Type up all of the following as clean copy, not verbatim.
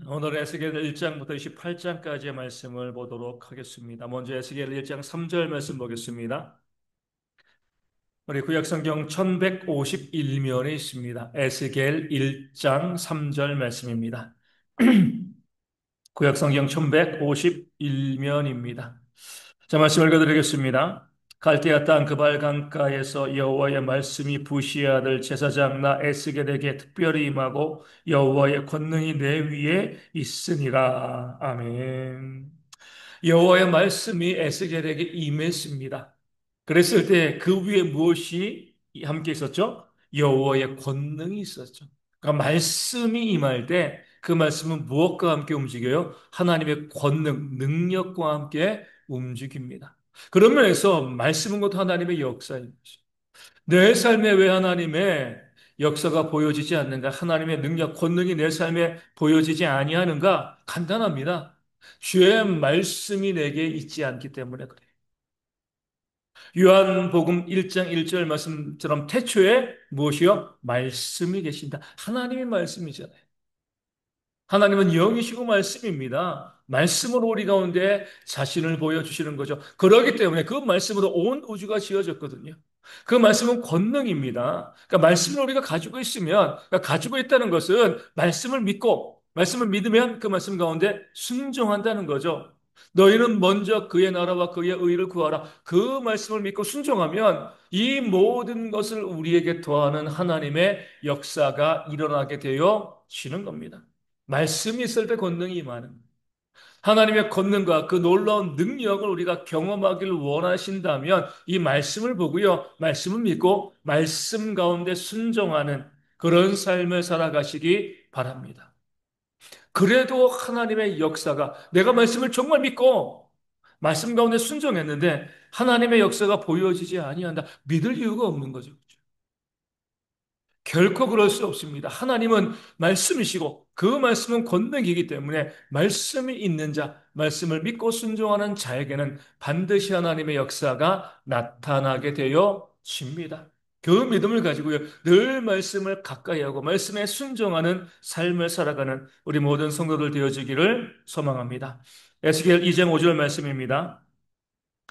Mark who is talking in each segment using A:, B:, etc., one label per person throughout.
A: 오늘 에스겔 1장부터 28장까지의 말씀을 보도록 하겠습니다. 먼저 에스겔 1장 3절 말씀 보겠습니다. 우리 구약성경 1151면에 있습니다. 에스겔 1장 3절 말씀입니다. 구약성경 1151면입니다. 자, 말씀 읽어드리겠습니다. 갈대아 땅 그발 강가에서 여호와의 말씀이 부시의 아들 제사장 나 에스겔에게 특별히 임하고 여호와의 권능이 내 위에 있으니라. 아멘. 여호와의 말씀이 에스겔에게 임했습니다. 그랬을 때 그 위에 무엇이 함께 있었죠? 여호와의 권능이 있었죠. 그러니까 말씀이 임할 때 그 말씀은 무엇과 함께 움직여요? 하나님의 권능, 능력과 함께 움직입니다. 그런 면에서 말씀은 곧 하나님의 역사입니다. 내 삶에 왜 하나님의 역사가 보여지지 않는가? 하나님의 능력, 권능이 내 삶에 보여지지 아니하는가? 간단합니다. 주의 말씀이 내게 있지 않기 때문에 그래요. 요한복음 1장 1절 말씀처럼 태초에 무엇이요? 말씀이 계신다. 하나님의 말씀이잖아요. 하나님은 영이시고 말씀입니다. 말씀으로 우리 가운데 자신을 보여주시는 거죠. 그러기 때문에 그 말씀으로 온 우주가 지어졌거든요. 그 말씀은 권능입니다. 그러니까 말씀을 우리가 가지고 있으면, 그러니까 가지고 있다는 것은 말씀을 믿고, 말씀을 믿으면 그 말씀 가운데 순종한다는 거죠. 너희는 먼저 그의 나라와 그의 의를 구하라. 그 말씀을 믿고 순종하면 이 모든 것을 우리에게 더하는 하나님의 역사가 일어나게 되어지는 겁니다. 말씀이 있을 때 권능이 임하는 하나님의 권능과 그 놀라운 능력을 우리가 경험하기를 원하신다면 이 말씀을 보고요. 말씀을 믿고 말씀 가운데 순종하는 그런 삶을 살아가시기 바랍니다. 그래도 하나님의 역사가 내가 말씀을 정말 믿고 말씀 가운데 순종했는데 하나님의 역사가 보여지지 아니한다. 믿을 이유가 없는 거죠. 결코 그럴 수 없습니다. 하나님은 말씀이시고 그 말씀은 권능이기 때문에 말씀이 있는 자, 말씀을 믿고 순종하는 자에게는 반드시 하나님의 역사가 나타나게 되어집니다. 그 믿음을 가지고요. 늘 말씀을 가까이 하고 말씀에 순종하는 삶을 살아가는 우리 모든 성도들 되어지기를 소망합니다. 에스겔 2장 5절 말씀입니다.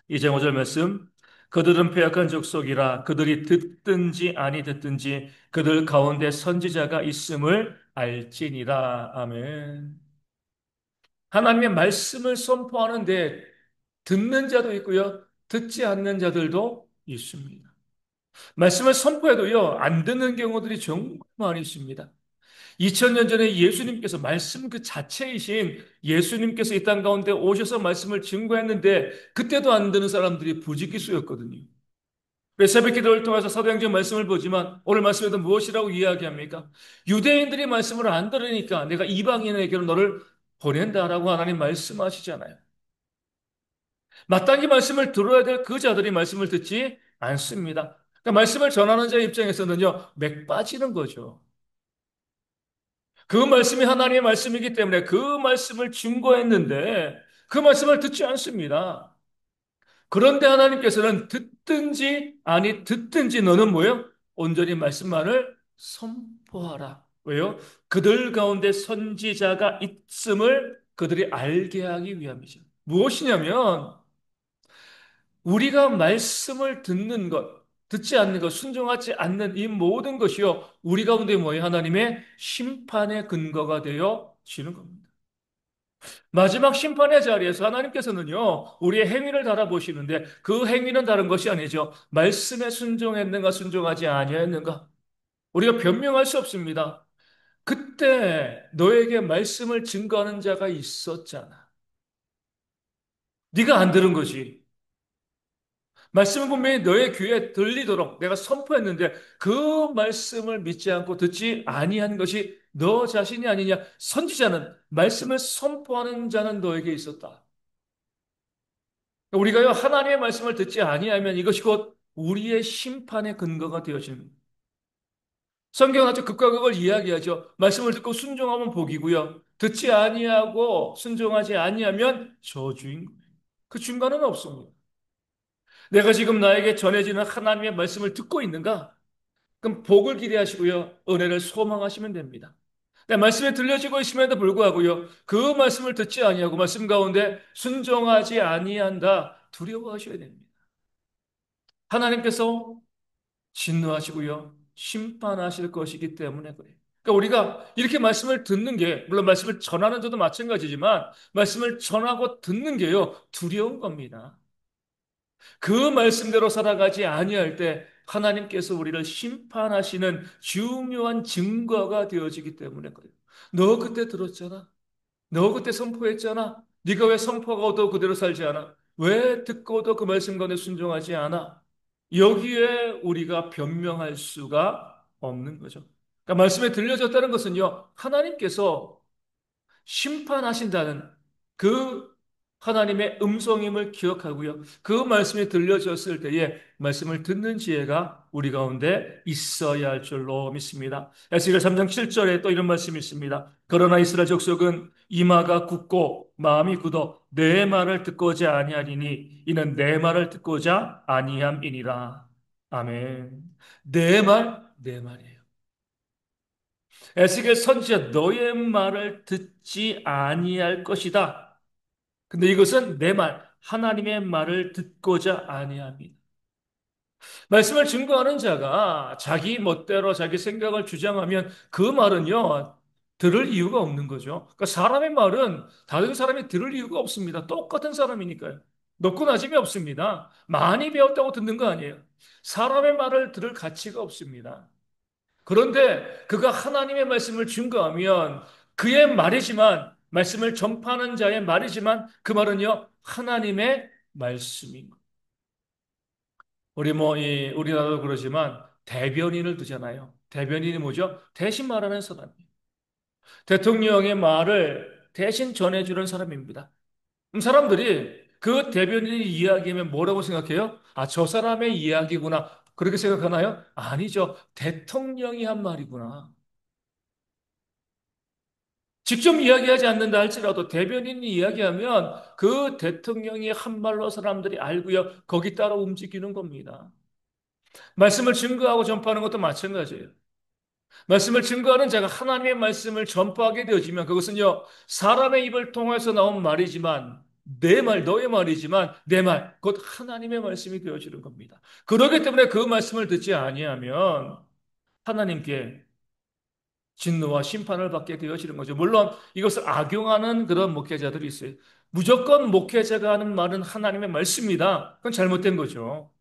A: 이제 5절 말씀. 그들은 패역한 족속이라 그들이 듣든지 아니 듣든지 그들 가운데 선지자가 있음을 알지니라. 아멘. 하나님의 말씀을 선포하는데 듣는 자도 있고요. 듣지 않는 자들도 있습니다. 말씀을 선포해도요. 안 듣는 경우들이 정말 많이 있습니다. 2000년 전에 예수님께서 말씀 그 자체이신 예수님께서 이 땅 가운데 오셔서 말씀을 증거했는데 그때도 안 듣는 사람들이 부지기수였거든요. 새벽 기도를 통해서 사도행전 말씀을 보지만 오늘 말씀에도 무엇이라고 이야기합니까? 유대인들이 말씀을 안 들으니까 내가 이방인에게로 너를 보낸다라고 하나님 말씀하시잖아요. 마땅히 말씀을 들어야 될 그 자들이 말씀을 듣지 않습니다. 그러니까 말씀을 전하는 자 입장에서는요, 맥 빠지는 거죠. 그 말씀이 하나님의 말씀이기 때문에 그 말씀을 증거했는데 그 말씀을 듣지 않습니다. 그런데 하나님께서는 듣든지 아니 듣든지 너는 뭐예요? 온전히 말씀만을 선포하라. 왜요? 그들 가운데 선지자가 있음을 그들이 알게 하기 위함이죠. 무엇이냐면 우리가 말씀을 듣는 것, 듣지 않는 것, 순종하지 않는 이 모든 것이요. 우리 가운데 뭐예요? 하나님의 심판의 근거가 되어 지는 겁니다. 마지막 심판의 자리에서 하나님께서는요, 우리의 행위를 달아보시는데 그 행위는 다른 것이 아니죠. 말씀에 순종했는가, 순종하지 아니했는가. 우리가 변명할 수 없습니다. 그때 너에게 말씀을 증거하는 자가 있었잖아. 네가 안 들은 거지. 말씀은 분명히 너의 귀에 들리도록 내가 선포했는데 그 말씀을 믿지 않고 듣지 아니한 것이 너 자신이 아니냐. 선지자는 말씀을 선포하는 자는 너에게 있었다. 우리가요, 하나님의 말씀을 듣지 아니하면 이것이 곧 우리의 심판의 근거가 되어집니다. 성경은 아주 극과 극을 이야기하죠. 말씀을 듣고 순종하면 복이고요. 듣지 아니하고 순종하지 아니하면 저주인 거예요. 그 중간은 없습니다. 내가 지금 나에게 전해지는 하나님의 말씀을 듣고 있는가? 그럼 복을 기대하시고요. 은혜를 소망하시면 됩니다. 내 말씀이 들려지고 있음에도 불구하고요. 그 말씀을 듣지 아니하고 말씀 가운데 순종하지 아니한다. 두려워하셔야 됩니다. 하나님께서 진노하시고요. 심판하실 것이기 때문에 그래요. 그러니까 우리가 이렇게 말씀을 듣는 게, 물론 말씀을 전하는 저도 마찬가지지만, 말씀을 전하고 듣는 게요, 두려운 겁니다. 그 말씀대로 살아가지 아니할 때, 하나님께서 우리를 심판하시는 중요한 증거가 되어지기 때문에 그래요. 너 그때 들었잖아. 너 그때 선포했잖아. 네가 왜 선포하고도 그대로 살지 않아? 왜 듣고도 그 말씀 가운데 순종하지 않아? 여기에 우리가 변명할 수가 없는 거죠. 그러니까 말씀에 들려졌다는 것은요, 하나님께서 심판하신다는 그 하나님의 음성임을 기억하고요. 그 말씀이 들려졌을 때에 말씀을 듣는 지혜가 우리 가운데 있어야 할 줄로 믿습니다. 에스겔 3장 7절에 또 이런 말씀이 있습니다. 그러나 이스라엘 족속은 이마가 굳고 마음이 굳어 내 말을 듣고자 아니하리니 이는 내 말을 듣고자 아니함이니라. 아멘. 내 말이에요. 에스겔 선지자 너의 말을 듣지 아니할 것이다. 근데 이것은 내 말, 하나님의 말을 듣고자 아니합니다. 말씀을 증거하는 자가 자기 멋대로 자기 생각을 주장하면 그 말은요, 들을 이유가 없는 거죠. 그러니까 사람의 말은 다른 사람이 들을 이유가 없습니다. 똑같은 사람이니까요. 높고 낮음이 없습니다. 많이 배웠다고 듣는 거 아니에요. 사람의 말을 들을 가치가 없습니다. 그런데 그가 하나님의 말씀을 증거하면 그의 말이지만, 말씀을 전파하는 자의 말이지만 그 말은요, 하나님의 말씀입니다. 우리나라도 그러지만 대변인을 두잖아요. 대변인이 뭐죠? 대신 말하는 사람이에요. 대통령의 말을 대신 전해주는 사람입니다. 사람들이 그 대변인이 이야기하면 뭐라고 생각해요? 아, 저 사람의 이야기구나. 그렇게 생각하나요? 아니죠. 대통령이 한 말이구나. 직접 이야기하지 않는다 할지라도 대변인이 이야기하면 그 대통령이 한 말로 사람들이 알고요. 거기 따라 움직이는 겁니다. 말씀을 증거하고 전파하는 것도 마찬가지예요. 말씀을 증거하는 자가 하나님의 말씀을 전파하게 되어지면 그것은요, 사람의 입을 통해서 나온 말이지만, 내 말, 너의 말이지만, 내 말, 곧 하나님의 말씀이 되어지는 겁니다. 그렇기 때문에 그 말씀을 듣지 아니하면 하나님께 진노와 심판을 받게 되어지는 거죠. 물론 이것을 악용하는 그런 목회자들이 있어요. 무조건 목회자가 하는 말은 하나님의 말씀입니다. 그건 잘못된 거죠.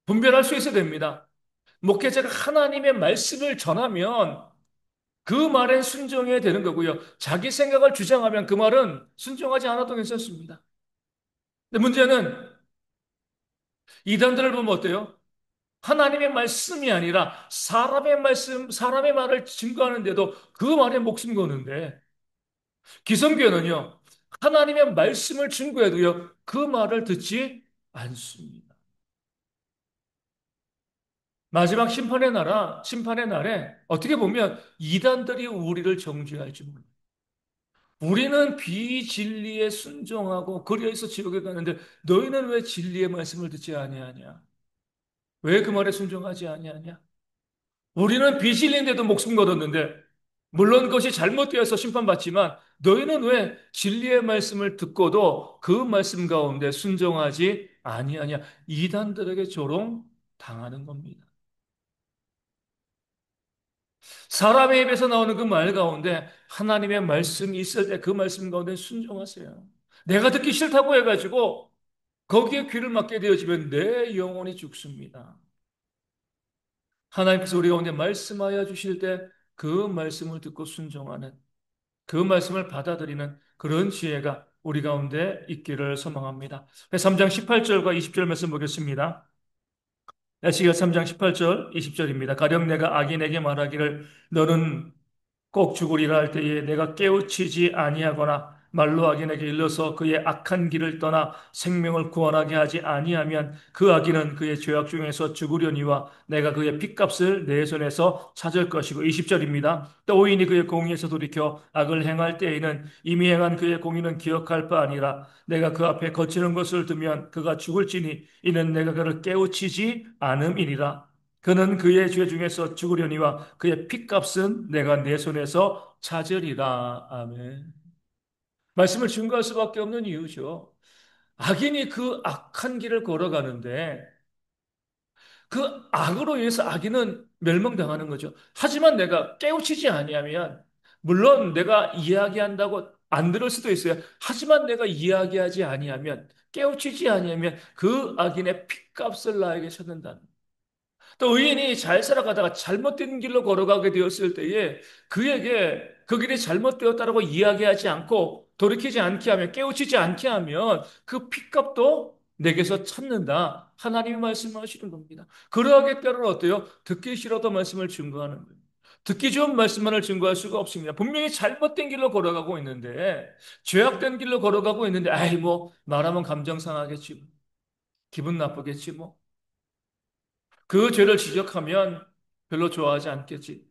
A: 분별할 수 있어야 됩니다. 목회자가 하나님의 말씀을 전하면 그 말엔 순종해야 되는 거고요. 자기 생각을 주장하면 그 말은 순종하지 않아도 괜찮습니다. 근데 문제는 이단들을 보면 어때요? 하나님의 말씀이 아니라 사람의 말씀, 사람의 말을 증거하는데도 그 말에 목숨 거는데 기성교회는요, 하나님의 말씀을 증거해도요, 그 말을 듣지 않습니다. 마지막 심판의 날에 어떻게 보면 이단들이 우리를 정죄할지 모릅니다. 우리는 비진리에 순종하고 그리해서 지옥에 가는데 너희는 왜 진리의 말씀을 듣지 아니하냐? 왜 그 말에 순종하지 아니하냐? 우리는 비진리인데도 목숨 걸었는데 물론 그것이 잘못되어서 심판받지만 너희는 왜 진리의 말씀을 듣고도 그 말씀 가운데 순종하지 아니하냐? 이단들에게 조롱 당하는 겁니다. 사람의 입에서 나오는 그 말 가운데 하나님의 말씀이 있을 때 그 말씀 가운데 순종하세요. 내가 듣기 싫다고 해가지고 거기에 귀를 막게 되어지면 내 영혼이 죽습니다. 하나님께서 우리 가운데 말씀하여 주실 때 그 말씀을 듣고 순종하는 그 말씀을 받아들이는 그런 지혜가 우리 가운데 있기를 소망합니다. 3장 18절과 20절 말씀 보겠습니다. 에스겔 3장 18절, 20절입니다. 가령 내가 악인에게 말하기를 너는 꼭 죽으리라 할 때에 내가 깨우치지 아니하거나 말로 악인에게 일러서 그의 악한 길을 떠나 생명을 구원하게 하지 아니하면 그 악인은 그의 죄악 중에서 죽으려니와 내가 그의 핏값을 내 손에서 찾을 것이고 20절입니다. 또 오인이 그의 공의에서 돌이켜 악을 행할 때에는 이미 행한 그의 공의는 기억할 바 아니라 내가 그 앞에 거치는 것을 두면 그가 죽을지니 이는 내가 그를 깨우치지 않음이니라. 그는 그의 죄 중에서 죽으려니와 그의 피값은 내가 내 손에서 찾으리라. 아멘. 말씀을 증거할 수밖에 없는 이유죠. 악인이 그 악한 길을 걸어가는데 그 악으로 인해서 악인은 멸망당하는 거죠. 하지만 내가 깨우치지 아니하면 물론 내가 이야기한다고 안 들을 수도 있어요. 하지만 내가 이야기하지 아니하면 깨우치지 아니하면 그 악인의 핏값을 나에게 찾는다. 또 의인이 잘 살아가다가 잘못된 길로 걸어가게 되었을 때에 그에게 그 길이 잘못되었다라고 이야기하지 않고 돌이키지 않게 하면 깨우치지 않게 하면 그 핏값도 내게서 찾는다. 하나님이 말씀하시는 겁니다. 그러하기 때문에 어때요? 듣기 싫어도 말씀을 증거하는 거예요. 듣기 좋은 말씀만을 증거할 수가 없습니다. 분명히 잘못된 길로 걸어가고 있는데 죄악된 길로 걸어가고 있는데 아이 뭐 말하면 감정 상하겠지 뭐. 기분 나쁘겠지 뭐. 그 죄를 지적하면 별로 좋아하지 않겠지.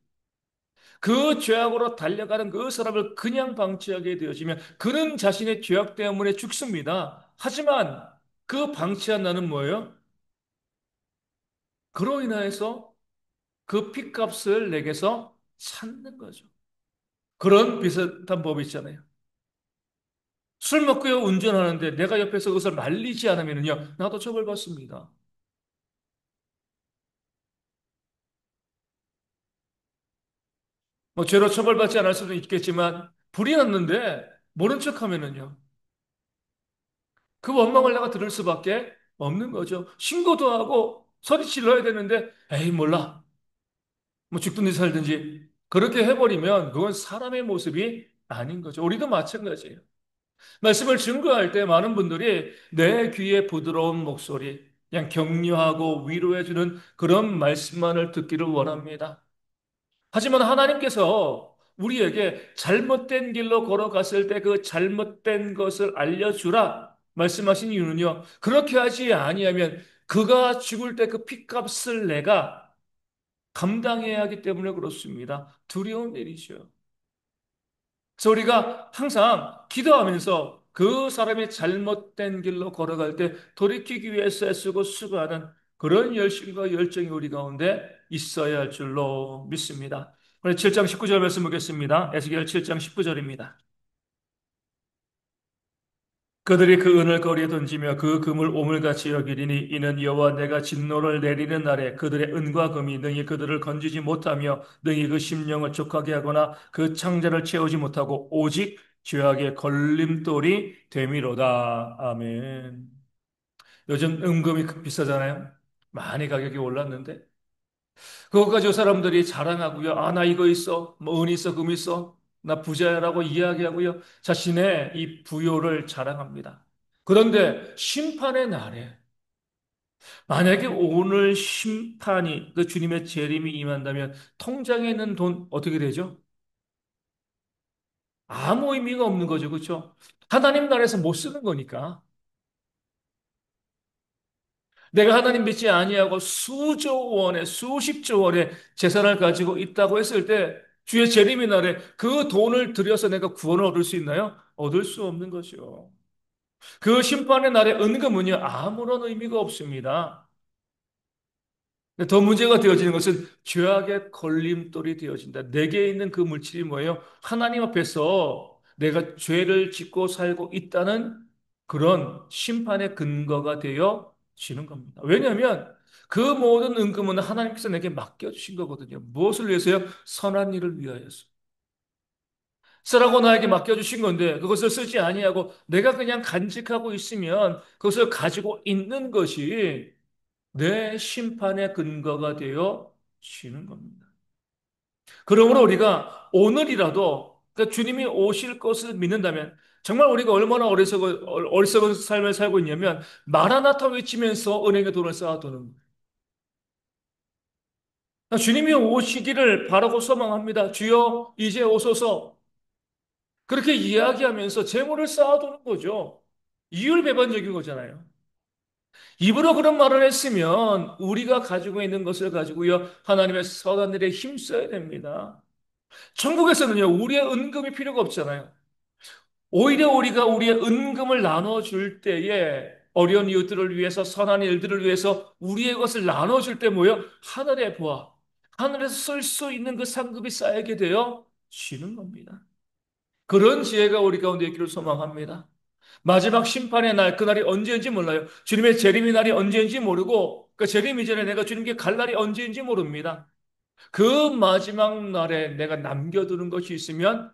A: 그 죄악으로 달려가는 그 사람을 그냥 방치하게 되어지면 그는 자신의 죄악 때문에 죽습니다. 하지만 그 방치한 나는 뭐예요? 그로 인하여서 그 핏값을 내게서 찾는 거죠. 그런 비슷한 법이 있잖아요. 술 먹고요, 운전하는데 내가 옆에서 그것을 말리지 않으면요, 나도 처벌받습니다. 뭐 죄로 처벌받지 않을 수도 있겠지만 불이 났는데 모른 척 하면은요. 그 원망을 내가 들을 수밖에 없는 거죠. 신고도 하고 소리 질러야 되는데, 에이, 몰라. 뭐 죽든지 살든지. 그렇게 해버리면 그건 사람의 모습이 아닌 거죠. 우리도 마찬가지예요. 말씀을 증거할 때 많은 분들이 내 귀에 부드러운 목소리, 그냥 격려하고 위로해주는 그런 말씀만을 듣기를 원합니다. 하지만 하나님께서 우리에게 잘못된 길로 걸어갔을 때 그 잘못된 것을 알려주라 말씀하신 이유는요. 그렇게 하지 아니하면 그가 죽을 때 그 핏값을 내가 감당해야 하기 때문에 그렇습니다. 두려운 일이죠. 그래서 우리가 항상 기도하면서 그 사람이 잘못된 길로 걸어갈 때 돌이키기 위해서 애쓰고 수고하는 그런 열심과 열정이 우리 가운데 있어야 할 줄로 믿습니다. 오늘 7장 19절 말씀 보겠습니다. 에스겔 7장 19절입니다. 그들이 그 은을 거리에 던지며 그 금을 오물같이 여기리니 이는 여호와 내가 진노를 내리는 날에 그들의 은과 금이 능히 그들을 건지지 못하며 능히 그 심령을 족하게 하거나 그 창자를 채우지 못하고 오직 죄악의 걸림돌이 되미로다. 아멘. 요즘 은금이 비싸잖아요. 많이 가격이 올랐는데 그것 가지고 사람들이 자랑하고요. 아, 나 이거 있어. 뭐 은 있어, 금 있어. 나 부자라고 이야기하고요. 자신의 이 부요를 자랑합니다. 그런데 심판의 날에 만약에 오늘 심판이 그 주님의 재림이 임한다면 통장에 있는 돈 어떻게 되죠? 아무 의미가 없는 거죠. 그렇죠? 하나님 나라에서 못 쓰는 거니까. 내가 하나님 믿지 아니하고 수조 원의 수십조 원의 재산을 가지고 있다고 했을 때 주의 재림의 날에 그 돈을 들여서 내가 구원을 얻을 수 있나요? 얻을 수 없는 거죠. 그 심판의 날에 은금은요 아무런 의미가 없습니다. 근데 더 문제가 되어지는 것은 죄악의 걸림돌이 되어진다. 내게 있는 그 물질이 뭐예요? 하나님 앞에서 내가 죄를 짓고 살고 있다는 그런 심판의 근거가 되어지는 겁니다. 왜냐하면 그 모든 은금은 하나님께서 내게 맡겨주신 거거든요. 무엇을 위해서요? 선한 일을 위하여서. 쓰라고 나에게 맡겨주신 건데 그것을 쓰지 아니하고 내가 그냥 간직하고 있으면 그것을 가지고 있는 것이 내 심판의 근거가 되어 지는 겁니다. 그러므로 우리가 오늘이라도 그러니까 주님이 오실 것을 믿는다면 정말 우리가 얼마나 어리석은 삶을 살고 있냐면 마라나타 외치면서 은행에 돈을 쌓아두는 거예요. 그러니까 주님이 오시기를 바라고 소망합니다. 주여 이제 오소서 그렇게 이야기하면서 재물을 쌓아두는 거죠. 이율배반적인 거잖아요. 입으로 그런 말을 했으면 우리가 가지고 있는 것을 가지고요, 하나님의 선한 일에 힘써야 됩니다. 천국에서는요, 우리의 은금이 필요가 없잖아요. 오히려 우리가 우리의 은금을 나눠줄 때에 어려운 이웃들을 위해서 선한 일들을 위해서 우리의 것을 나눠줄 때 뭐요? 하늘에 보아. 하늘에서 쓸 수 있는 그 상급이 쌓이게 되어 쉬는 겁니다. 그런 지혜가 우리 가운데 있기를 소망합니다. 마지막 심판의 날, 그날이 언제인지 몰라요. 주님의 재림의 날이 언제인지 모르고, 그 재림 이전에 내가 주님께 갈 날이 언제인지 모릅니다. 그 마지막 날에 내가 남겨두는 것이 있으면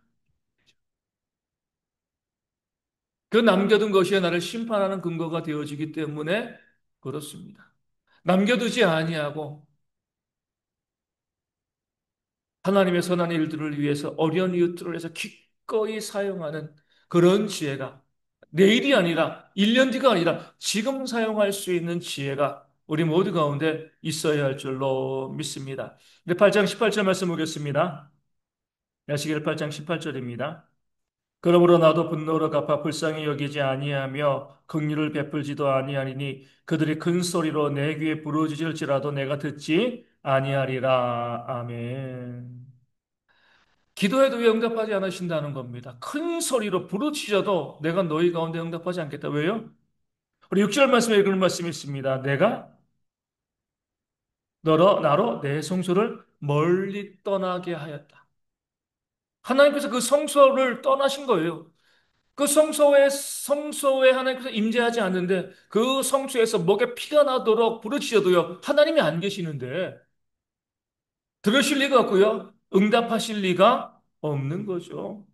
A: 그 남겨둔 것이 나를 심판하는 근거가 되어지기 때문에 그렇습니다. 남겨두지 아니하고 하나님의 선한 일들을 위해서 어려운 이웃들을 위해서 기꺼이 사용하는 그런 지혜가 내일이 아니라 1년 뒤가 아니라 지금 사용할 수 있는 지혜가 우리 모두 가운데 있어야 할 줄로 믿습니다. 네, 8장 18절 말씀 보겠습니다. 야시겔 8장 18절입니다. 그러므로 나도 분노로 갚아 불쌍히 여기지 아니하며 긍휼을 베풀지도 아니하리니 그들이 큰 소리로 내 귀에 부르짖을지라도 내가 듣지 아니하리라. 아멘. 기도해도 왜 응답하지 않으신다는 겁니다. 큰 소리로 부르짖어도 내가 너희 가운데 응답하지 않겠다. 왜요? 우리 6절 말씀에 그런 말씀이 있습니다. 내가 너로 나로 내 성소를 멀리 떠나게 하였다. 하나님께서 그 성소를 떠나신 거예요. 그 성소에 하나님께서 임재하지 않는데 그 성소에서 목에 피가 나도록 부르짖어도요, 하나님이 안 계시는데 들으실 리가 없고요, 응답하실 리가 없는 거죠.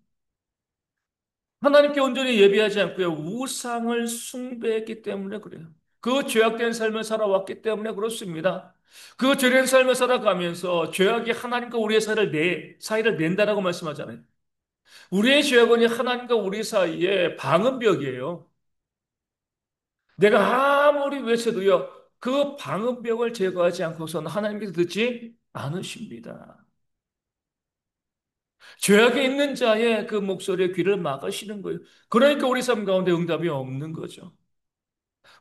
A: 하나님께 온전히 예비하지 않고요, 우상을 숭배했기 때문에 그래요. 그 죄악된 삶을 살아왔기 때문에 그렇습니다. 그 죄된 삶을 살아가면서 죄악이 하나님과 우리의 사이를 낸다라고 말씀하잖아요. 우리의 죄악은 하나님과 우리 사이에 방음벽이에요. 내가 아무리 외쳐도요, 그 방음벽을 제거하지 않고서는 하나님께서 듣지 않으십니다. 죄악에 있는 자의 그 목소리에 귀를 막으시는 거예요. 그러니까 우리 삶 가운데 응답이 없는 거죠.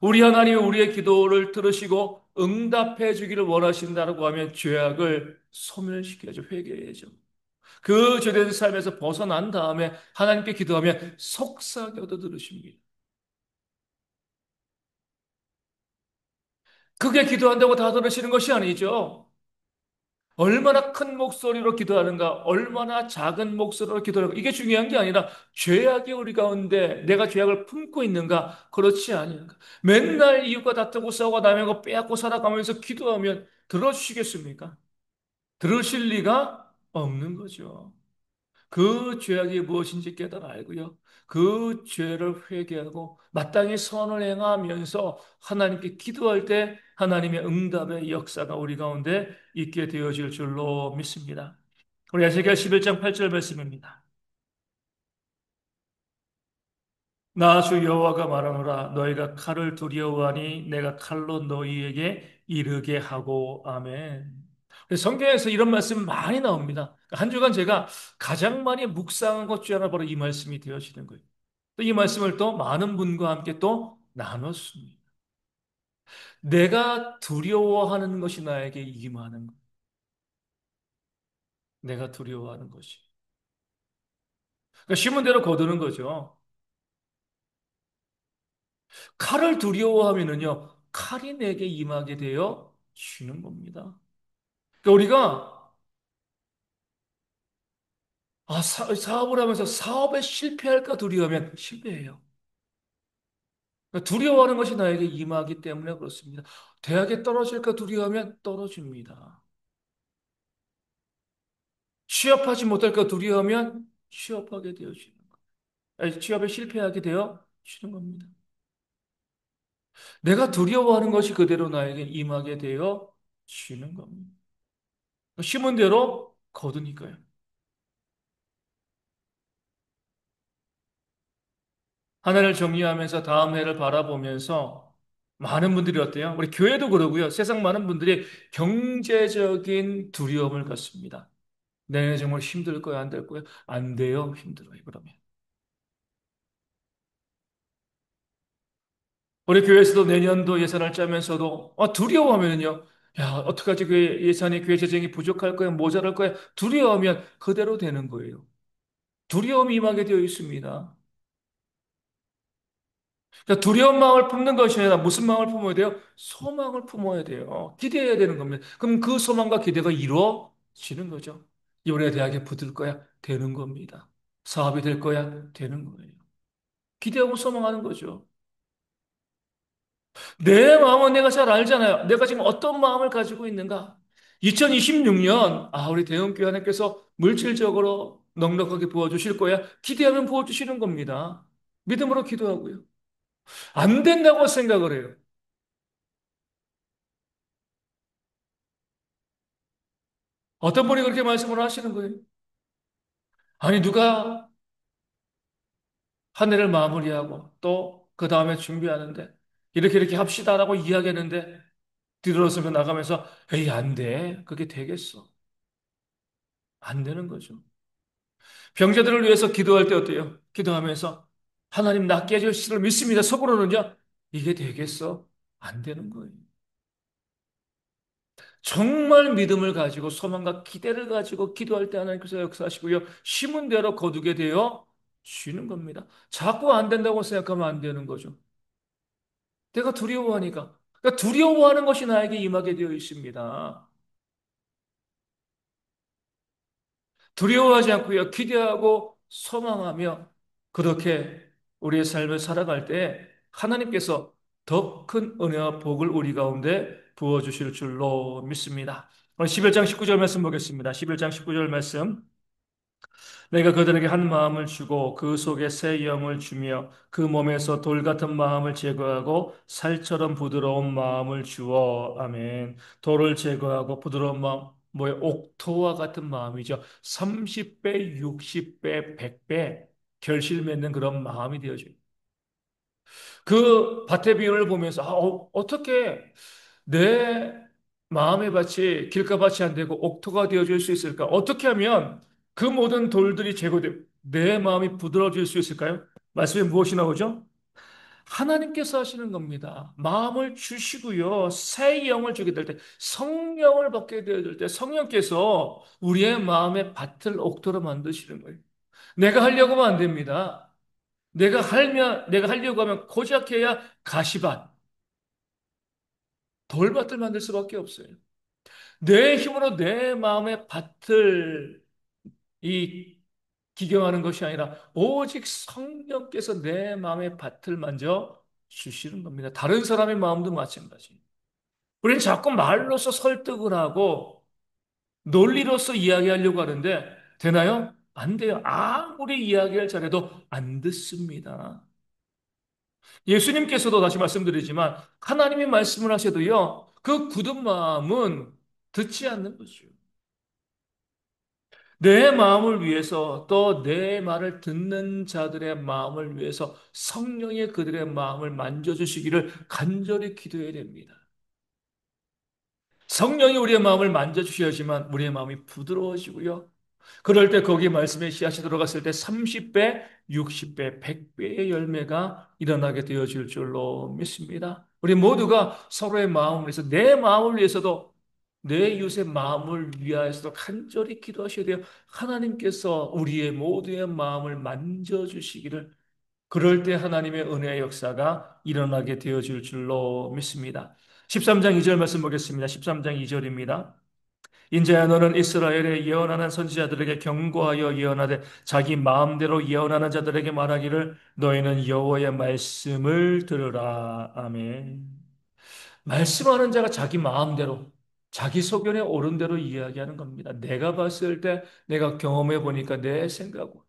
A: 우리 하나님이 우리의 기도를 들으시고 응답해 주기를 원하신다고 하면 죄악을 소멸시켜야죠. 회개해야죠. 그 죄된 삶에서 벗어난 다음에 하나님께 기도하면 속삭여도 들으십니다. 그게 기도한다고 다 들으시는 것이 아니죠. 얼마나 큰 목소리로 기도하는가, 얼마나 작은 목소리로 기도하는가, 이게 중요한 게 아니라 죄악이 우리 가운데 내가 죄악을 품고 있는가, 그렇지 아닌가. 맨날 이웃과 다투고 싸우고 남의 거 빼앗고 살아가면서 기도하면 들어주시겠습니까? 들으실 리가 없는 거죠. 그 죄악이 무엇인지 깨달아 알고요. 그 죄를 회개하고 마땅히 선을 행하면서 하나님께 기도할 때 하나님의 응답의 역사가 우리 가운데 있게 되어질 줄로 믿습니다. 우리 에스겔 11장 8절 말씀입니다. 나 주 여호와가 말하노라 너희가 칼을 두려워하니 내가 칼로 너희에게 이르게 하고 아멘. 성경에서 이런 말씀 많이 나옵니다. 한 주간 제가 가장 많이 묵상한 것 중 하나 바로 이 말씀이 되어지는 거예요. 또 이 말씀을 또 많은 분과 함께 또 나눴습니다. 내가 두려워하는 것이 나에게 임하는 것. 내가 두려워하는 것이. 그러니까 쉬운 대로 거두는 거죠. 칼을 두려워하면은요, 칼이 내게 임하게 되어 쉬는 겁니다. 그러니까 우리가 사업을 하면서 사업에 실패할까 두려워하면 실패해요. 그러니까 두려워하는 것이 나에게 임하기 때문에 그렇습니다. 대학에 떨어질까 두려워하면 떨어집니다. 취업하지 못할까 두려워하면 취업하게 되어지는 거예요. 아니, 취업에 실패하게 되어지는 겁니다. 내가 두려워하는 것이 그대로 나에게 임하게 되어지는 겁니다. 심은 대로 거두니까요. 한 해를 정리하면서 다음 해를 바라보면서 많은 분들이 어때요? 우리 교회도 그러고요. 세상 많은 분들이 경제적인 두려움을 갖습니다. 내년에 정말 힘들 거야, 안 될 거야? 안 돼요, 힘들어요, 그러면. 우리 교회에서도 내년도 예산을 짜면서도 두려워하면요. 야, 어떡하지? 교회 예산이 교회 재정이 부족할 거야, 모자랄 거야. 두려워하면 그대로 되는 거예요. 두려움이 임하게 되어 있습니다. 두려운 마음을 품는 것이 아니라 무슨 마음을 품어야 돼요? 소망을 품어야 돼요. 기대해야 되는 겁니다. 그럼 그 소망과 기대가 이루어지는 거죠. 이번에 대학에 붙을 거야? 되는 겁니다. 사업이 될 거야? 되는 거예요. 기대하고 소망하는 거죠. 내 마음은 내가 잘 알잖아요. 내가 지금 어떤 마음을 가지고 있는가? 2026년, 우리 대형교회 하나님께서 물질적으로 넉넉하게 부어주실 거야? 기대하면 부어주시는 겁니다. 믿음으로 기도하고요. 안 된다고 생각을 해요. 어떤 분이 그렇게 말씀을 하시는 거예요. 아니, 누가 한 해를 마무리하고 또 그 다음에 준비하는데 이렇게 합시다라고 이야기했는데 뒤돌아서면 나가면서 에이, 안 돼. 그게 되겠어. 안 되는 거죠. 병자들을 위해서 기도할 때 어때요? 기도하면서 하나님 낫게 해주실 줄 믿습니다. 속으로는요. 이게 되겠어? 안 되는 거예요. 정말 믿음을 가지고 소망과 기대를 가지고 기도할 때 하나님께서 역사하시고요. 심은 대로 거두게 되어 쉬는 겁니다. 자꾸 안 된다고 생각하면 안 되는 거죠. 내가 두려워하니까. 그러니까 두려워하는 것이 나에게 임하게 되어 있습니다. 두려워하지 않고요. 기대하고 소망하며 그렇게 우리의 삶을 살아갈 때 하나님께서 더 큰 은혜와 복을 우리 가운데 부어주실 줄로 믿습니다. 오늘 11장 19절 말씀 보겠습니다. 11장 19절 말씀. 내가 그들에게 한 마음을 주고 그 속에 새 영을 주며 그 몸에서 돌 같은 마음을 제거하고 살처럼 부드러운 마음을 주어. 아멘. 돌을 제거하고 부드러운 마음. 뭐예요? 옥토와 같은 마음이죠. 30배, 60배, 100배 결실 맺는 그런 마음이 되어져요. 그 밭의 비유를 보면서 어떻게 내 마음의 밭이 길가밭이 안 되고 옥토가 되어줄 수 있을까? 어떻게 하면 그 모든 돌들이 제거되고 내 마음이 부드러워질 수 있을까요? 말씀에 무엇이 나오죠? 하나님께서 하시는 겁니다. 마음을 주시고요. 새 영을 주게 될 때, 성령을 받게 되어질 때 성령께서 우리의 마음의 밭을 옥토로 만드시는 거예요. 내가 하려고 하면 안 됩니다. 내가 하려고 하면 고작 해야 가시밭, 돌밭을 만들 수밖에 없어요. 내 힘으로 내 마음의 밭을 이 기경하는 것이 아니라 오직 성령께서 내 마음의 밭을 만져 주시는 겁니다. 다른 사람의 마음도 마찬가지. 우리는 자꾸 말로서 설득을 하고 논리로서 이야기하려고 하는데 되나요? 안 돼요. 아무리 이야기를 잘해도 안 듣습니다. 예수님께서도 다시 말씀드리지만 하나님이 말씀을 하셔도요. 그 굳은 마음은 듣지 않는 거죠. 내 마음을 위해서 또 내 말을 듣는 자들의 마음을 위해서 성령이 그들의 마음을 만져주시기를 간절히 기도해야 됩니다. 성령이 우리의 마음을 만져주셔야지만 우리의 마음이 부드러워지고요. 그럴 때 거기 말씀에 씨앗이 들어갔을 때 30배, 60배, 100배의 열매가 일어나게 되어질 줄로 믿습니다. 우리 모두가 서로의 마음을 위해서 내 마음을 위해서도 내 이웃의 마음을 위하여서도 간절히 기도하셔야 돼요. 하나님께서 우리의 모두의 마음을 만져주시기를 그럴 때 하나님의 은혜의 역사가 일어나게 되어질 줄로 믿습니다. 13장 2절 말씀 보겠습니다. 13장 2절입니다. 인자야 너는 이스라엘의 예언하는 선지자들에게 경고하여 예언하되 자기 마음대로 예언하는 자들에게 말하기를 너희는 여호와의 말씀을 들으라. 아멘. 말씀하는 자가 자기 마음대로 자기 소견에 옳은 대로 이야기하는 겁니다. 내가 봤을 때 내가 경험해 보니까 내 생각으로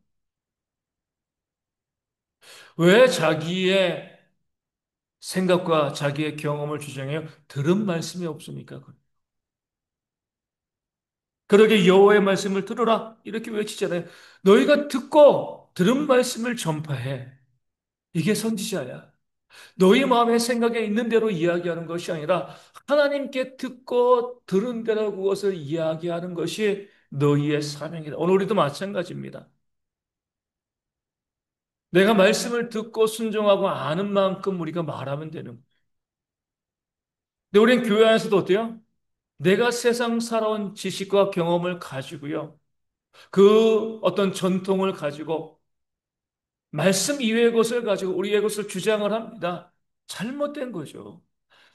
A: 왜 자기의 생각과 자기의 경험을 주장해요? 들은 말씀이 없으니까 그래요. 그러게 여호와의 말씀을 들으라 이렇게 외치잖아요. 너희가 듣고 들은 말씀을 전파해. 이게 선지자야. 너희 마음의 생각에 있는 대로 이야기하는 것이 아니라 하나님께 듣고 들은 대로 그것을 이야기하는 것이 너희의 사명이다. 오늘 우리도 마찬가지입니다. 내가 말씀을 듣고 순종하고 아는 만큼 우리가 말하면 되는 거예요. 근데 우리는 교회 안에서도 어때요? 내가 세상 살아온 지식과 경험을 가지고요. 그 어떤 전통을 가지고 말씀 이외의 것을 가지고 우리의 것을 주장을 합니다. 잘못된 거죠.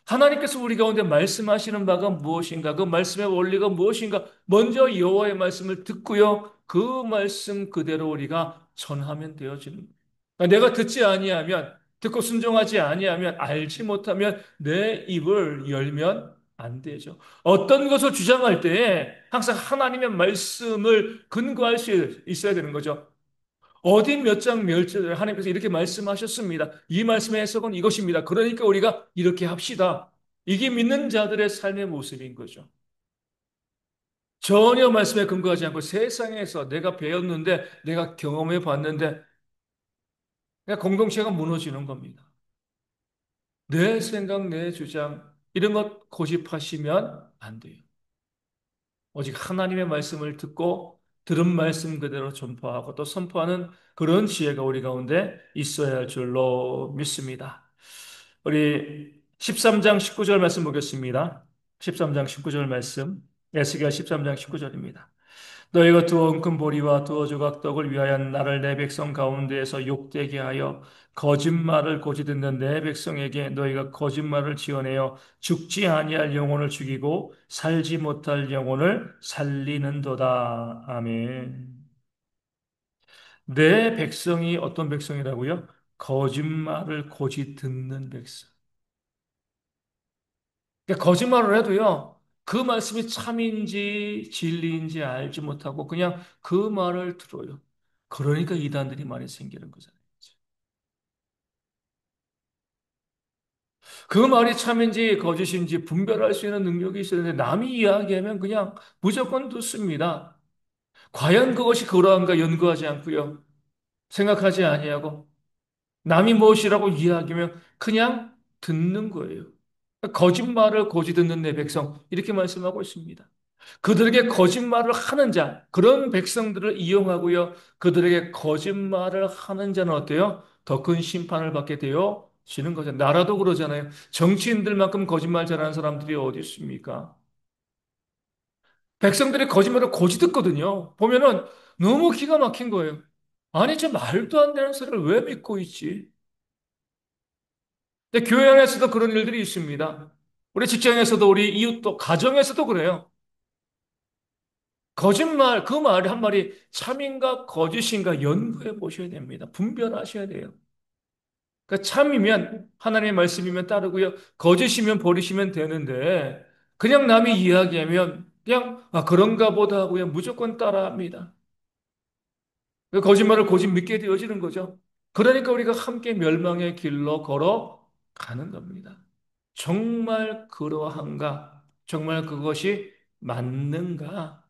A: 하나님께서 우리 가운데 말씀하시는 바가 무엇인가? 그 말씀의 원리가 무엇인가? 먼저 여호와의 말씀을 듣고요. 그 말씀 그대로 우리가 전하면 되어지는 거예요. 그러니까 내가 듣지 아니하면, 듣고 순종하지 아니하면, 알지 못하면 내 입을 열면 안 되죠. 어떤 것을 주장할 때에 항상 하나님의 말씀을 근거할 수 있어야 되는 거죠. 어디 몇 장 몇 절 하나님께서 이렇게 말씀하셨습니다. 이 말씀의 해석은 이것입니다. 그러니까 우리가 이렇게 합시다. 이게 믿는 자들의 삶의 모습인 거죠. 전혀 말씀에 근거하지 않고 세상에서 내가 배웠는데 내가 경험해 봤는데 그냥 공동체가 무너지는 겁니다. 내 생각, 내 주장 이런 것 고집하시면 안 돼요. 오직 하나님의 말씀을 듣고 들은 말씀 그대로 전파하고 또 선포하는 그런 지혜가 우리 가운데 있어야 할 줄로 믿습니다. 우리 13장 19절 말씀 보겠습니다. 13장 19절 말씀. 에스겔 13장 19절입니다. 너희가 두어 엉큰 보리와 두어 조각 떡을 위하여 나를 내 백성 가운데에서 욕되게 하여 거짓말을 고지 듣는 내 백성에게 너희가 거짓말을 지어내어 죽지 아니할 영혼을 죽이고 살지 못할 영혼을 살리는도다. 아멘. 내 백성이 어떤 백성이라고요? 거짓말을 고지 듣는 백성. 그러니까 거짓말을 해도요, 그 말씀이 참인지 진리인지 알지 못하고 그냥 그 말을 들어요. 그러니까 이단들이 많이 생기는 거잖아요. 그 말이 참인지 거짓인지 분별할 수 있는 능력이 있어야 되는데 남이 이야기하면 그냥 무조건 듣습니다. 과연 그것이 그러한가 연구하지 않고요. 생각하지 아니하고 남이 무엇이라고 이야기하면 그냥 듣는 거예요. 거짓말을 고지 듣는 내 백성 이렇게 말씀하고 있습니다. 그들에게 거짓말을 하는 자, 그런 백성들을 이용하고요. 그들에게 거짓말을 하는 자는 어때요? 더 큰 심판을 받게 되어지는 거죠. 나라도 그러잖아요. 정치인들만큼 거짓말 잘하는 사람들이 어디 있습니까? 백성들이 거짓말을 고지 듣거든요. 보면은 너무 기가 막힌 거예요. 아니, 저 말도 안 되는 소리를 왜 믿고 있지? 근데 교회 안에서도 그런 일들이 있습니다. 우리 직장에서도 우리 이웃도 가정에서도 그래요. 거짓말, 그 말이 한 말이 참인가 거짓인가 연구해 보셔야 됩니다. 분별하셔야 돼요. 그러니까 참이면 하나님의 말씀이면 따르고요. 거짓이면 버리시면 되는데 그냥 남이 이야기하면 그냥 그런가 보다 하고요. 무조건 따라합니다. 그 거짓말을 고집 믿게 되어지는 거죠. 그러니까 우리가 함께 멸망의 길로 걸어가는 겁니다. 정말 그러한가? 정말 그것이 맞는가?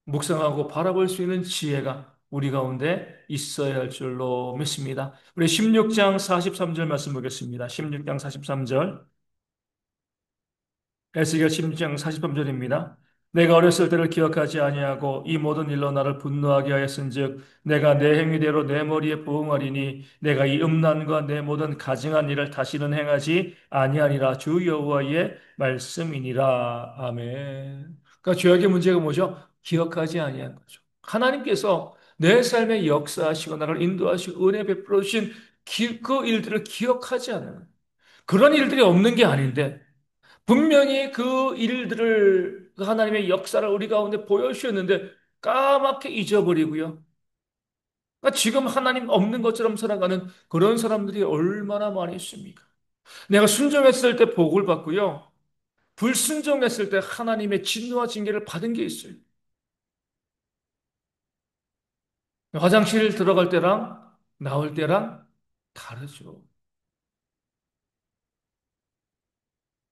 A: 묵상하고 바라볼 수 있는 지혜가 우리 가운데 있어야 할 줄로 믿습니다. 우리 16장 43절 말씀 보겠습니다. 16장 43절. 에스겔 16장 43절입니다. 내가 어렸을 때를 기억하지 아니하고 이 모든 일로 나를 분노하게 하였은즉 내가 내 행위대로 내 머리에 부응하리니 내가 이 음란과 내 모든 가증한 일을 다시는 행하지 아니하니라 주 여호와의 말씀이니라. 아멘. 그러니까 죄악의 문제가 뭐죠? 기억하지 아니한 거죠. 하나님께서 내 삶에 역사하시고 나를 인도하시고 은혜 베풀어 주신 그 일들을 기억하지 않아요. 그런 일들이 없는 게 아닌데 분명히 그 일들을 그 하나님의 역사를 우리 가운데 보여주셨는데 까맣게 잊어버리고요. 그러니까 지금 하나님 없는 것처럼 살아가는 그런 사람들이 얼마나 많이 있습니까? 내가 순종했을 때 복을 받고요. 불순종했을 때 하나님의 진노와 징계를 받은 게 있어요. 화장실 들어갈 때랑 나올 때랑 다르죠.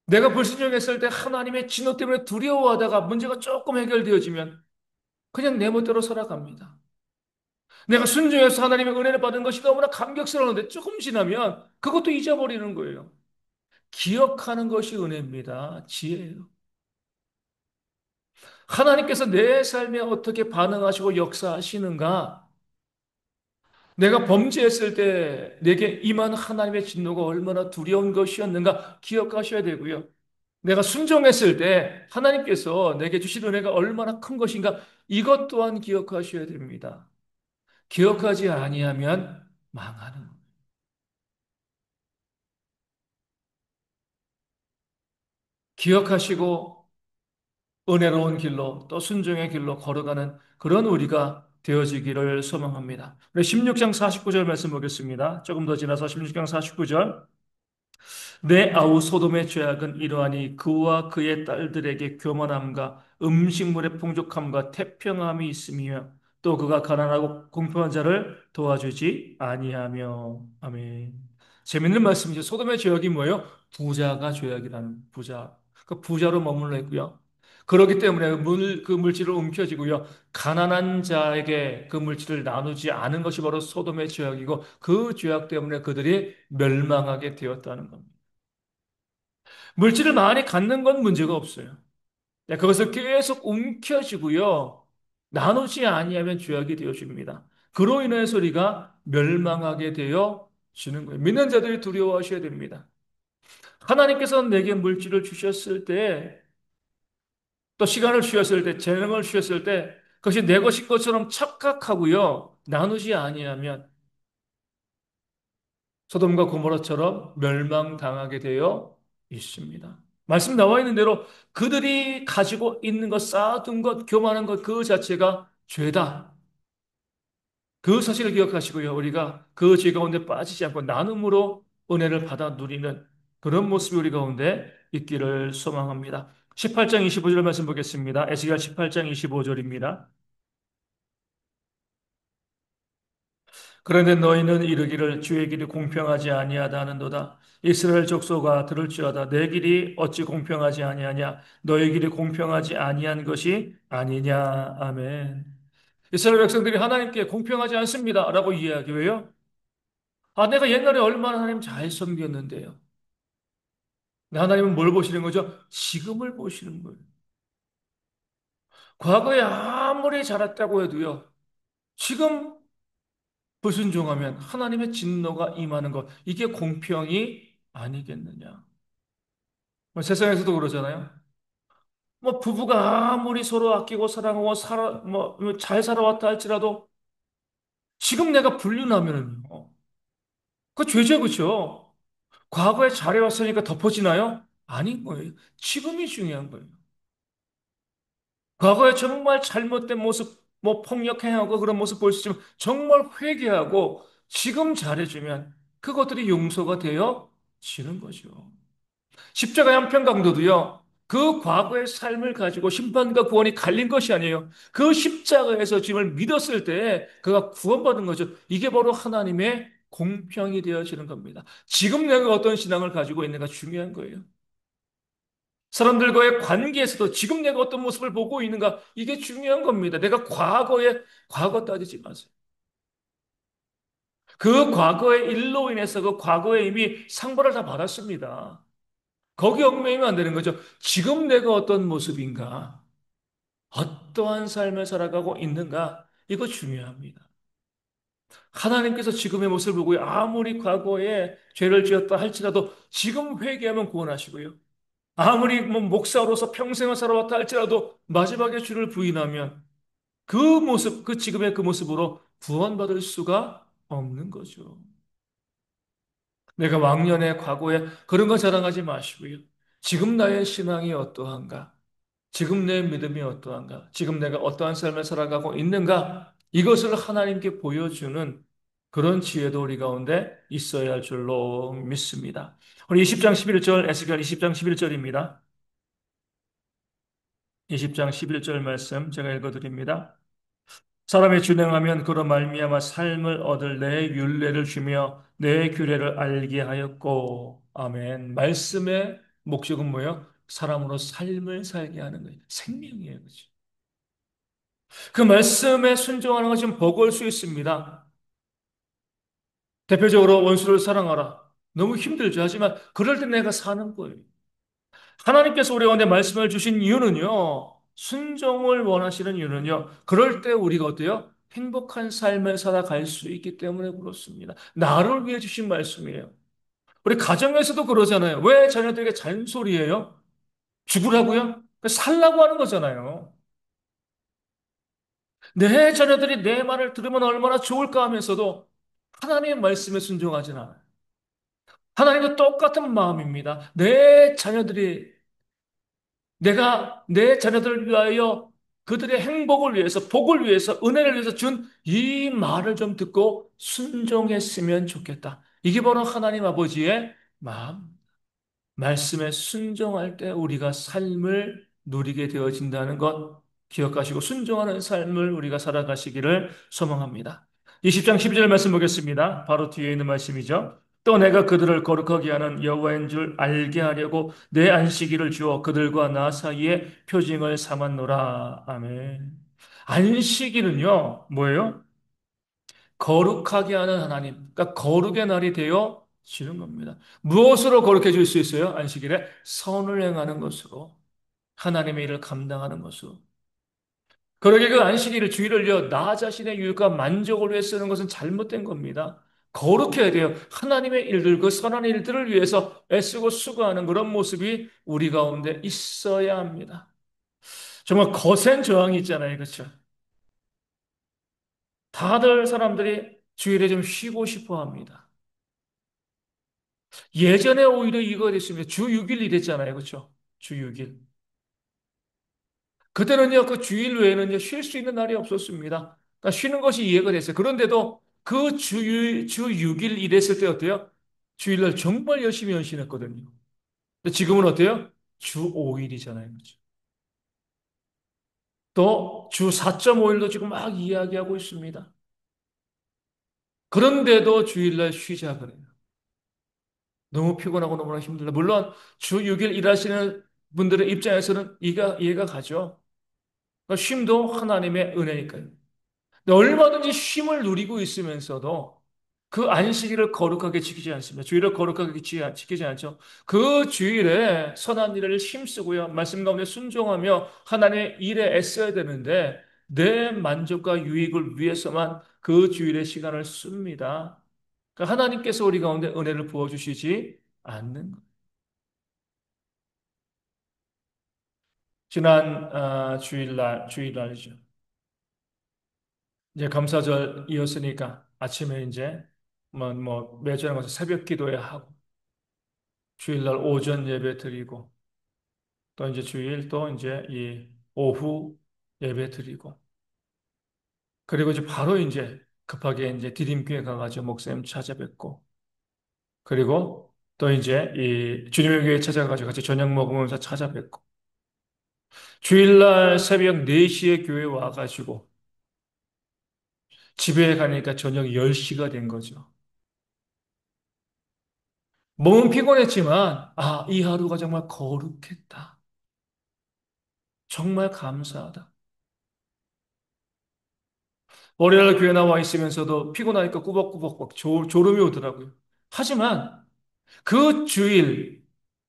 A: 내가 불순종했을 때 하나님의 진노 때문에 두려워하다가 문제가 조금 해결되어지면 그냥 내 멋대로 살아갑니다. 내가 순종해서 하나님의 은혜를 받은 것이 너무나 감격스러운데 조금 지나면 그것도 잊어버리는 거예요. 기억하는 것이 은혜입니다. 지혜예요. 하나님께서 내 삶에 어떻게 반응하시고 역사하시는가? 내가 범죄했을 때 내게 임한 하나님의 진노가 얼마나 두려운 것이었는가 기억하셔야 되고요. 내가 순종했을 때 하나님께서 내게 주신 은혜가 얼마나 큰 것인가 이것 또한 기억하셔야 됩니다. 기억하지 아니하면 망하는 거예요. 기억하시고 은혜로운 길로 또 순종의 길로 걸어가는 그런 우리가 되어지기를 소망합니다. 우리 16장 49절 말씀 보겠습니다. 조금 더 지나서 16장 49절. 내 아우 소돔의 죄악은 이러하니 그와 그의 딸들에게 교만함과 음식물의 풍족함과 태평함이 있으며 또 그가 가난하고 공평한 자를 도와주지 아니하며. 아멘. 재밌는 말씀이죠. 소돔의 죄악이 뭐예요? 부자가 죄악이라는 부자. 그 부자로 머물러 있고요. 그렇기 때문에 그 물질을 움켜쥐고요. 가난한 자에게 그 물질을 나누지 않은 것이 바로 소돔의 죄악이고 그 죄악 때문에 그들이 멸망하게 되었다는 겁니다. 물질을 많이 갖는 건 문제가 없어요. 네, 그것을 계속 움켜쥐고요. 나누지 아니하면 죄악이 되어집니다. 그로 인해서 우리가 멸망하게 되어 지는 거예요. 믿는 자들이 두려워하셔야 됩니다. 하나님께서는 내게 물질을 주셨을 때, 또 시간을 주셨을 때, 재능을 주셨을 때, 그것이 내 것인 것처럼 착각하고요. 나누지 아니하면 소돔과 고모라처럼 멸망당하게 되어 있습니다. 말씀 나와 있는 대로 그들이 가지고 있는 것, 쌓아둔 것, 교만한 것 그 자체가 죄다. 그 사실을 기억하시고요. 우리가 그 죄 가운데 빠지지 않고 나눔으로 은혜를 받아 누리는 그런 모습이 우리 가운데 있기를 소망합니다. 18장 25절 말씀 보겠습니다. 에스겔 18장 25절입니다. 그런데 너희는 이르기를 주의 길이 공평하지 아니하다 하는도다. 이스라엘 족속아 들을지어다. 내 길이 어찌 공평하지 아니하냐? 너희 길이 공평하지 아니한 것이 아니냐? 아멘. 이스라엘 백성들이 하나님께 공평하지 않습니다. 라고 이야기 왜요? 아, 내가 옛날에 얼마나 하나님 잘 섬겼는데요. 근데 하나님은 뭘 보시는 거죠? 지금을 보시는 거예요. 과거에 아무리 잘했다고 해도요. 지금 불순종하면 하나님의 진노가 임하는 것. 이게 공평이 아니겠느냐. 뭐 세상에서도 그러잖아요. 뭐 부부가 아무리 서로 아끼고 사랑하고 잘 살아왔다 할지라도 지금 내가 불륜하면은요. 그 죄죠, 그죠? 과거에 잘해왔으니까 덮어지나요? 아닌 거예요. 지금이 중요한 거예요. 과거에 정말 잘못된 모습, 뭐 폭력행하고 그런 모습 볼 수 있지만 정말 회개하고 지금 잘해주면 그것들이 용서가 되어 지는 거죠. 십자가의 한편 강도도요, 그 과거의 삶을 가지고 심판과 구원이 갈린 것이 아니에요. 그 십자가에서 주님을 믿었을 때 그가 구원받은 거죠. 이게 바로 하나님의 공평이 되어지는 겁니다. 지금 내가 어떤 신앙을 가지고 있는가 중요한 거예요. 사람들과의 관계에서도 지금 내가 어떤 모습을 보고 있는가 이게 중요한 겁니다. 내가 과거 따지지 마세요. 그 과거의 일로 인해서 그 과거에 이미 상벌을 다 받았습니다. 거기 얽매이면 안 되는 거죠. 지금 내가 어떤 모습인가, 어떠한 삶을 살아가고 있는가, 이거 중요합니다. 하나님께서 지금의 모습을 보고 아무리 과거에 죄를 지었다 할지라도 지금 회개하면 구원하시고요. 아무리 뭐 목사로서 평생을 살아왔다 할지라도 마지막에 주를 부인하면 그 모습, 그 지금의 그 모습으로 구원받을 수가 없는 거죠. 내가 왕년의 과거에 그런 거 자랑하지 마시고요. 지금 나의 신앙이 어떠한가? 지금 내 믿음이 어떠한가? 지금 내가 어떠한 삶을 살아가고 있는가? 이것을 하나님께 보여주는 그런 지혜도 우리 가운데 있어야 할 줄로 믿습니다. 우리 20장 11절, 에스겔 20장 11절입니다. 20장 11절 말씀 제가 읽어드립니다. 사람이 준행하면 그로 말미암아 삶을 얻을 내 율례를 주며 내 규례를 알게 하였고. 아멘. 말씀의 목적은 뭐예요? 사람으로 삶을 살게 하는 거예요. 생명이에요. 그죠? 그 말씀에 순종하는 것은 버거울 수 있습니다. 대표적으로 원수를 사랑하라. 너무 힘들죠. 하지만 그럴 때 내가 사는 거예요. 하나님께서 우리 가운데 말씀을 주신 이유는요. 순종을 원하시는 이유는요. 그럴 때 우리가 어때요? 행복한 삶을 살아갈 수 있기 때문에 그렇습니다. 나를 위해 주신 말씀이에요. 우리 가정에서도 그러잖아요. 왜 자녀들에게 잔소리해요? 죽으라고요? 살라고 하는 거잖아요. 내 자녀들이 내 말을 들으면 얼마나 좋을까 하면서도 하나님의 말씀에 순종하진 않아요. 하나님과 똑같은 마음입니다. 내가 내 자녀들을 위하여 그들의 행복을 위해서, 복을 위해서, 은혜를 위해서 준 이 말을 좀 듣고 순종했으면 좋겠다. 이게 바로 하나님 아버지의 마음. 말씀에 순종할 때 우리가 삶을 누리게 되어진다는 것 기억하시고 순종하는 삶을 우리가 살아가시기를 소망합니다. 20장 12절 말씀 보겠습니다. 바로 뒤에 있는 말씀이죠. 또 내가 그들을 거룩하게 하는 여호와인 줄 알게 하려고 내 안식일을 주어 그들과 나 사이에 표징을 삼았노라. 아멘. 안식일은요, 뭐예요? 거룩하게 하는 하나님, 그러니까 거룩의 날이 되어 지는 겁니다. 무엇으로 거룩해 줄 수 있어요? 안식일에 선을 행하는 것으로, 하나님의 일을 감당하는 것으로. 그러게 그 안식일을 주일을요, 나 자신의 유익과 만족을 위해 쓰는 것은 잘못된 겁니다. 거룩해야 돼요. 하나님의 일들, 그 선한 일들을 위해서 애쓰고 수고하는 그런 모습이 우리 가운데 있어야 합니다. 정말 거센 저항이 있잖아요. 그렇죠? 다들 사람들이 주일에 좀 쉬고 싶어 합니다. 예전에 오히려 이거 됐습니다. 주 6일 일했잖아요. 그렇죠? 주 6일. 그때는요, 그 주일 외에는요, 쉴 수 있는 날이 없었습니다. 그러니까 쉬는 것이 이해가 됐어요. 그런데도 그 주 6일 일했을 때 어때요? 주일날 정말 열심히 헌신했거든요. 근데 지금은 어때요? 주 5일이잖아요. 그렇죠? 또 주 4.5일도 지금 막 이야기하고 있습니다. 그런데도 주일날 쉬자 그래요. 너무 피곤하고 너무나 힘들다. 물론 주 6일 일하시는 분들의 입장에서는 이해가 가죠. 그러니까 쉼도 하나님의 은혜니까요. 근데 얼마든지 쉼을 누리고 있으면서도 그 안식일을 거룩하게 지키지 않습니다. 주일을 거룩하게 지키지 않죠. 그 주일에 선한 일을 힘쓰고요. 말씀 가운데 순종하며 하나님의 일에 애써야 되는데 내 만족과 유익을 위해서만 그 주일의 시간을 씁니다. 그러니까 하나님께서 우리 가운데 은혜를 부어주시지 않는 것. 지난 주일날이죠. 이제 감사절이었으니까 아침에 이제 매주에 가서 새벽 기도회 하고 주일날 오전 예배 드리고 또 이제 주일 또 이제 이 오후 예배 드리고 그리고 이제 바로 이제 급하게 이제 디딤교회 가가지고 목사님 찾아뵙고 그리고 또 이제 이 주님의 교회 찾아가지고 같이 저녁 먹으면서 찾아뵙고 주일날 새벽 4시에 교회 와가지고 집에 가니까 저녁 10시가 된 거죠. 몸은 피곤했지만, 이 하루가 정말 거룩했다. 정말 감사하다. 월요일 교회 나와 있으면서도 피곤하니까 꾸벅꾸벅 막 졸음이 오더라고요. 하지만 그 주일,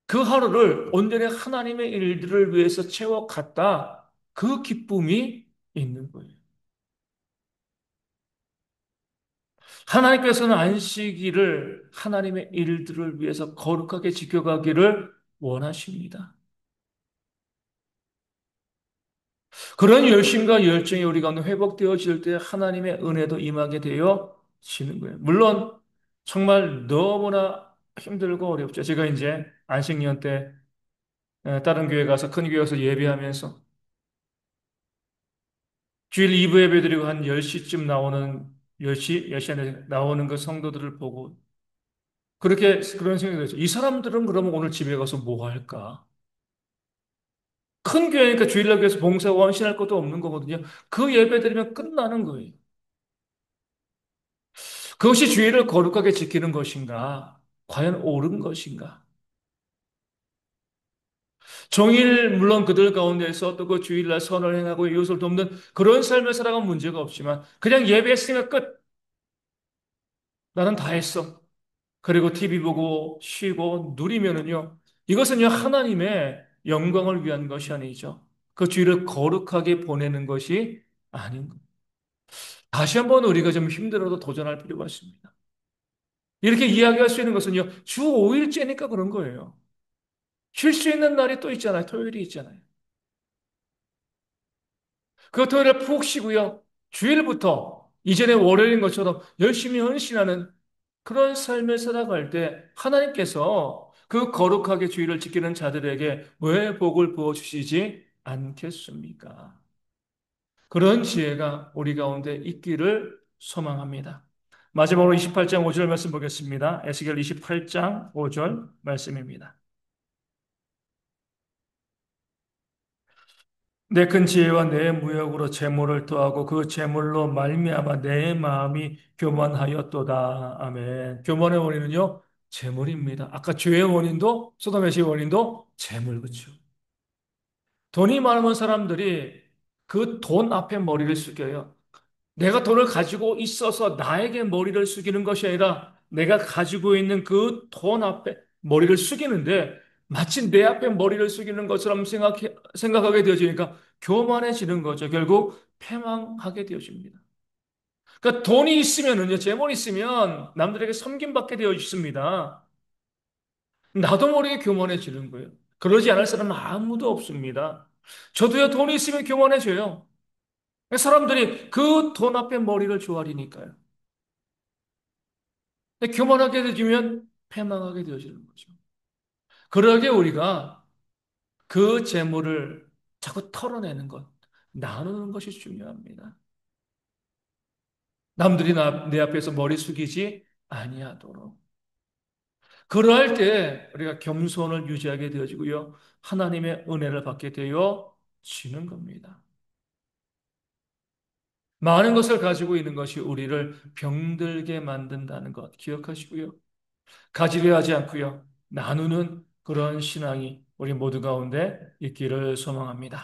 A: 그 하루를 온전히 하나님의 일들을 위해서 채워갔다. 그 기쁨이 있는 거예요. 하나님께서는 안식일을 하나님의 일들을 위해서 거룩하게 지켜가기를 원하십니다. 그런 열심과 열정이 우리 가운데 회복되어질 때 하나님의 은혜도 임하게 되어지는 거예요. 물론 정말 너무나 힘들고 어렵죠. 제가 이제 안식년 때 다른 교회 가서 큰 교회 가서 예배하면서 주일 2부 예배 드리고 한 10시쯤 나오는 10시 안에 나오는 그 성도들을 보고 그런 생각이 들었죠. 이 사람들은 그러면 오늘 집에 가서 뭐 할까? 큰 교회니까 주일날 교회에서 봉사하고 헌신할 것도 없는 거거든요. 그 예배 드리면 끝나는 거예요. 그것이 주의를 거룩하게 지키는 것인가? 과연 옳은 것인가? 정일 물론 그들 가운데서 또 그 주일날 선을 행하고 이웃을 돕는 그런 삶을 살아가면 문제가 없지만 그냥 예배했으니까 끝. 나는 다 했어. 그리고 TV 보고 쉬고 누리면은요. 이것은요 하나님의 영광을 위한 것이 아니죠. 그 주일을 거룩하게 보내는 것이 아닌 것. 다시 한번 우리가 좀 힘들어도 도전할 필요가 있습니다. 이렇게 이야기할 수 있는 것은요 주 5일째니까 그런 거예요. 쉴 수 있는 날이 또 있잖아요. 토요일이 있잖아요. 그 토요일에 푹 쉬고요. 주일부터 이전에 월요일인 것처럼 열심히 헌신하는 그런 삶을 살아갈 때 하나님께서 그 거룩하게 주일을 지키는 자들에게 왜 복을 부어주시지 않겠습니까? 그런 지혜가 우리 가운데 있기를 소망합니다. 마지막으로 28장 5절 말씀 보겠습니다. 에스겔 28장 5절 말씀입니다. 내 큰 지혜와 내 무역으로 재물을 더하고 그 재물로 말미암아 내 마음이 교만하였도다. 아멘. 교만의 원인은요, 재물입니다. 아까 죄의 원인도 소돔의 죄의 원인도 재물 그죠? 돈이 많은 사람들이 그 돈 앞에 머리를 숙여요. 내가 돈을 가지고 있어서 나에게 머리를 숙이는 것이 아니라 내가 가지고 있는 그 돈 앞에 머리를 숙이는데 마치 내 앞에 머리를 숙이는 것처럼 생각하게 되어지니까 교만해지는 거죠. 결국 패망하게 되어집니다. 그러니까 돈이 있으면은요, 재물이 있으면 남들에게 섬김받게 되어 있습니다. 나도 모르게 교만해지는 거예요. 그러지 않을 사람은 아무도 없습니다. 저도요, 돈이 있으면 교만해져요. 사람들이 그 돈 앞에 머리를 조아리니까요. 근데 교만하게 되면 패망하게 되어지는 거죠. 그러게 우리가 그 재물을 자꾸 털어내는 것, 나누는 것이 중요합니다. 남들이 내 앞에서 머리 숙이지 아니하도록. 그러할 때 우리가 겸손을 유지하게 되어지고요. 하나님의 은혜를 받게 되어지는 겁니다. 많은 것을 가지고 있는 것이 우리를 병들게 만든다는 것 기억하시고요. 가지려 하지 않고요. 나누는 그런 신앙이 우리 모두 가운데 있기를 소망합니다.